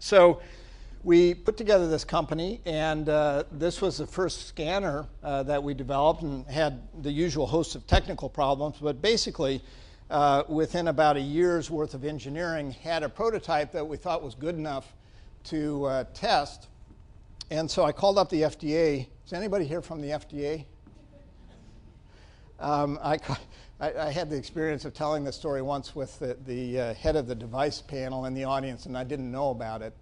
So we put together this company, and this was the first scanner that we developed, and had the usual host of technical problems, but basically within about a year's worth of engineering, had a prototype that we thought was good enough to test. And so I called up the FDA. Is anybody here from the FDA? I had the experience of telling this story once with the head of the device panel in the audience, and I didn't know about it.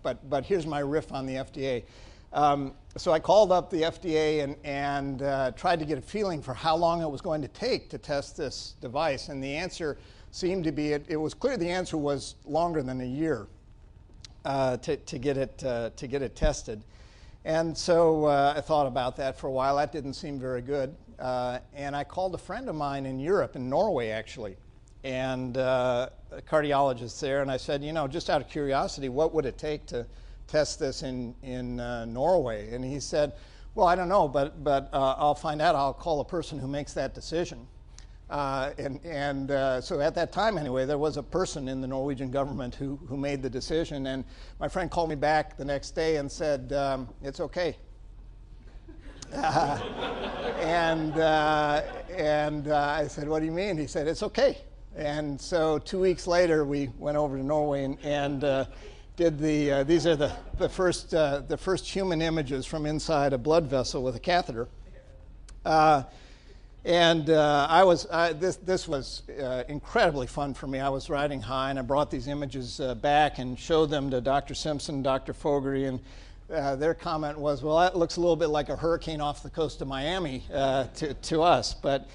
But here's my riff on the FDA. So I called up the FDA and tried to get a feeling for how long it was going to take to test this device. And the answer seemed to be, it was clear the answer was longer than a year to get it tested. And so I thought about that for a while. That didn't seem very good. And I called a friend of mine in Europe, in Norway actually, and a cardiologist there, and I said, you know, just out of curiosity, what would it take to test this in Norway? And he said, well, I don't know, but I'll find out. I'll call the person who makes that decision. So at that time, anyway, there was a person in the Norwegian government who made the decision. And my friend called me back the next day and said, it's okay. I said, what do you mean? He said, it's okay. And so 2 weeks later, we went over to Norway and did these are the first human images from inside a blood vessel with a catheter. This was incredibly fun for me. I was riding high, and I brought these images back and showed them to Dr. Simpson, Dr. Fogarty, and their comment was, well, that looks a little bit like a hurricane off the coast of Miami to us. But